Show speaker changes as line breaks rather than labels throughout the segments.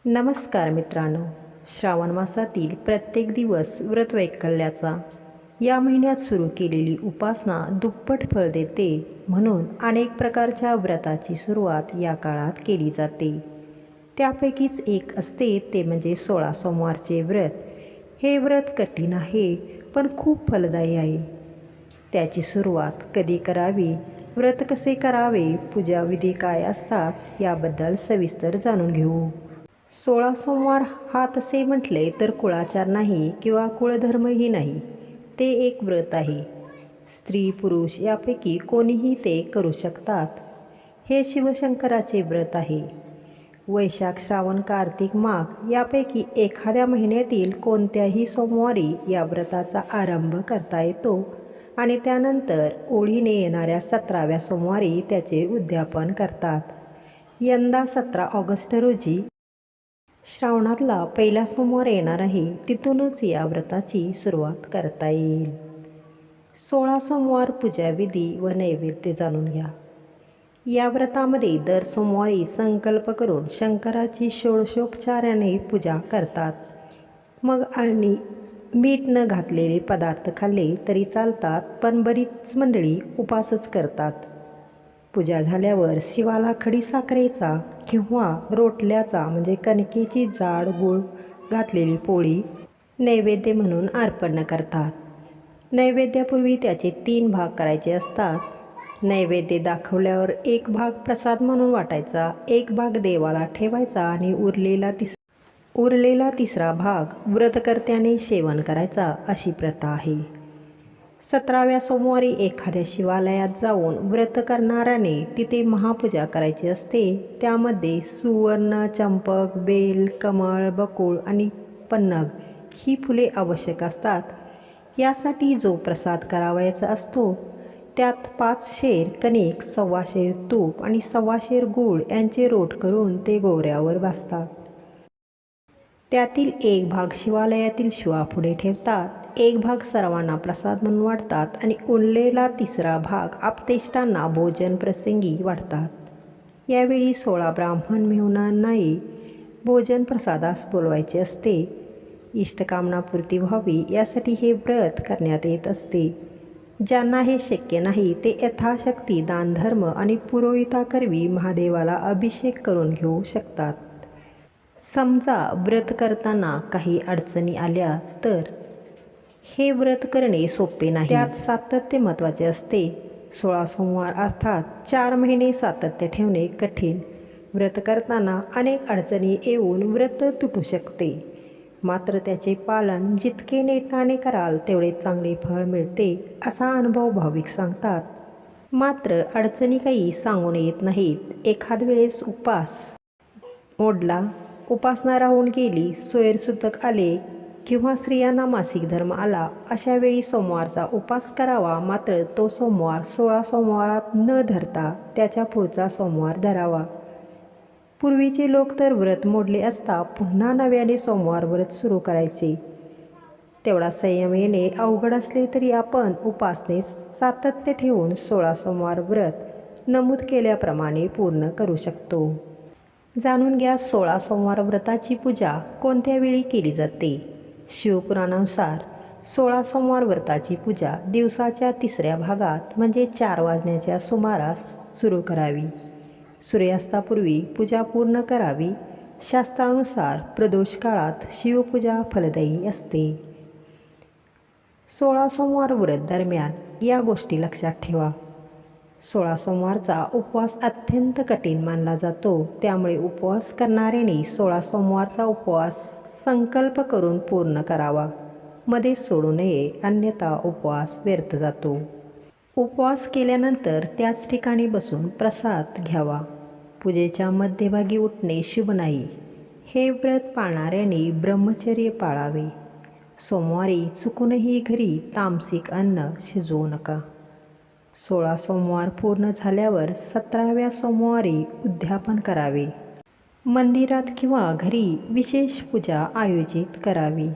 नमस्कार मित्रांनो, श्रावण मासातील प्रत्येक दिवस व्रतवैकल्याचा या महिन्यात सुरू केलेली उपासना दुप्पट फळ देते. म्हणून अनेक प्रकारच्या व्रताची सुरुवात या काळात केली जाते. त्यापैकीच एक असते ते म्हणजे 16 सोमवारचे व्रत. हे व्रत कठीण आहे पण खूप फलदायी आहे. त्याची सुरुवात कधी करावी, व्रत कसे करावे, पूजाविधी काय असतात याबद्दल सविस्तर जाणून घेऊ. 16 सोमवार हा तसे म्हटले तर कुळाचार नाही किंवा कुळधर्मही नाही. ते एक व्रत आहे. स्त्री पुरुष यापैकी कोणीही ते करू शकतात. हे शिवशंकराचे व्रत आहे. वैशाख श्रावण कार्तिक माघ यापैकी एखाद्या महिन्यातील कोणत्याही सोमवारी या व्रताचा आरंभ करता येतो आणि त्यानंतर ओळीने येणाऱ्या 17व्या सोमवारी त्याचे उद्यापन करतात. यंदा 17 ऑगस्ट रोजी श्रावणातला पहिला सोमवार येणार आहे. तिथूनच या व्रताची सुरुवात करता येईल. 16 सोमवार पूजाविधी व नैवेद्य जाणून घ्या. या व्रतामध्ये दर सोमवारी संकल्प करून शंकराची षोडशोपचाराने पूजा करतात. मग आणि मीठ न घातलेले पदार्थ खाल्ले तरी चालतात, पण बरीच मंडळी उपासच करतात. पूजा झाल्यावर शिवाला खडीसाखरेचा किंवा रोटल्याचा म्हणजे कणकेची जाड गूळ घातलेली पोळी नैवेद्य म्हणून अर्पण करतात. नैवेद्यापूर्वी त्याचे 3 भाग करायचे असतात. नैवेद्य दाखवल्यावर एक भाग प्रसाद म्हणून वाटायचा, एक भाग देवाला ठेवायचा आणि उरलेला तिसरा भाग व्रतकर्त्याने सेवन करायचा, अशी प्रथा आहे. 17व्या सोमवारी एखाद्या शिवालयात जाऊन व्रत करणाऱ्याने तिथे महापूजा करायची असते. त्यामध्ये सुवर्ण, चंपक, बेल, कमळ, बकुळ आणि पन्नग ही फुले आवश्यक असतात. यासाठी जो प्रसाद करावयाचा असतो त्यात 5 शेर कणिक, 1.25 शेर तूप आणि 1.25 शेर गूळ यांचे रोट करून ते गोवऱ्यावर भाजतात. त्यातील एक भाग शिवालयातील शिवापुढे ठेवतात, एक भाग सर्वांना प्रसाद म्हणून वाटतात आणि उरलेला तिसरा भाग आप्तेष्टांना भोजन प्रसंगी वाटतात. यावेळी 16 ब्राह्मण मेहुणांनाही भोजन प्रसादास बोलवायचे असते. इष्टकामनापूर्ती व्हावी यासाठी हे व्रत करण्यात येत असते. ज्यांना हे शक्य नाही ते यथाशक्ती दानधर्म आणि पुरोहिताकरवी महादेवाला अभिषेक करून घेऊ शकतात. समजा व्रत करताना काही अडचणी आल्या तर हे व्रत करणे सोपे नाही. त्यात सातत्य महत्त्वाचे असते. 16 सोमवार अर्थात 4 महिने सातत्य ठेवणे कठीण. व्रत करताना अनेक अडचणी येऊन व्रत तुटू शकते. मात्र त्याचे पालन जितके नेटाने कराल तेवढे चांगले फळ मिळते, असा अनुभव भाविक सांगतात. मात्र अडचणी काही सांगून येत नाहीत. एखाद वेळेस उपास मोडला, उपासना राहून गेली, सोयरसुतक आले किंवा स्त्रियांना मासिक धर्म आला, अशा वेळी सोमवारचा उपास करावा. मात्र तो सोमवार 16 सोमवारात न धरता त्याच्या पुढचा सोमवार धरावा. पूर्वीचे लोक तर व्रत मोडले असता पुन्हा नव्याने सोमवार व्रत सुरू करायचे. तेवढा संयम येणे अवघड असले तरी आपण उपासनेस सातत्य ठेवून 16 सोमवार व्रत नमूद केल्याप्रमाणे पूर्ण करू शकतो. जाणून घ्या 16 सोमवार व्रताची पूजा कोणत्या वेळी केली जाते. शिवपुराणानुसार 16 सोमवार व्रताची पूजा दिवसाच्या 3ऱ्या भागात म्हणजे 4 वाजण्याच्या सुमारास सुरू करावी. सूर्यास्तापूर्वी पूजा पूर्ण करावी. शास्त्रानुसार प्रदोष काळात शिवपूजा फलदायी असते. 16 सोमवार व्रत दरम्यान या गोष्टी लक्षात ठेवा. 16 सोमवारचा उपवास अत्यंत कठीण मानला जातो. त्यामुळे उपवास करणाऱ्यांनी 16 सोमवारचा उपवास संकल्प करून पूर्ण करावा. मध्ये सोडू नये, अन्यथा उपवास व्यर्थ जातो. उपवास केल्यानंतर त्याच ठिकाणी बसून प्रसाद घ्यावा. पूजेच्या मध्यभागी उठणे शुभ नाही. हे व्रत पाळणाऱ्यांनी ब्रह्मचर्य पाळावे. सोमवारी चुकूनही घरी तामसिक अन्न शिजवू नका. 16 सोमवार पूर्ण झाल्यावर 17व्या सोमवारी उद्यापन करावे. मंदिरात किंवा घरी विशेष पूजा आयोजित करावी.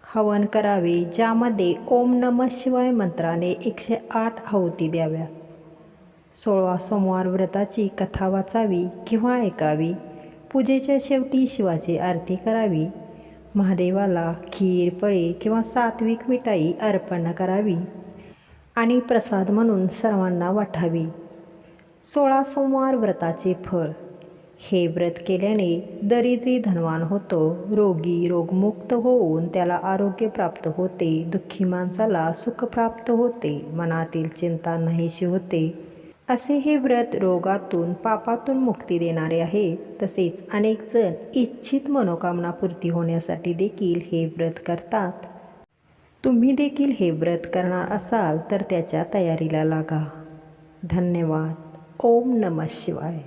हवन करावे, ज्यामध्ये ओम नमः शिवाय मंत्राने 108 आहुती द्याव्या. 16 सोमवार व्रताची कथा वाचावी किंवा ऐकावी. पूजेच्या शेवटी शिवाची आरती करावी. महादेवाला खीर, फळे किंवा सात्विक मिठाई अर्पण करावी आणि प्रसाद म्हणून सर्वांना वाटावी. 16 सोमवार व्रताचे फळ. हे व्रत केल्याने दरिद्री धनवान होतो, रोगी रोगमुक्त होऊन त्याला आरोग्य प्राप्त होते, दुःखी माणसाला सुख प्राप्त होते, मनातील चिंता नाहीशी होते. असे हे व्रत रोगातून पापातून मुक्ती देणारे आहे. तसेच अनेक जण इच्छित मनोकामना पूर्ती होण्यासाठी देखील हे व्रत करतात. तुम्ही देखील हे व्रत करणार असाल तर त्याच्या तयारीला लागा. धन्यवाद. ओम नमः शिवाय.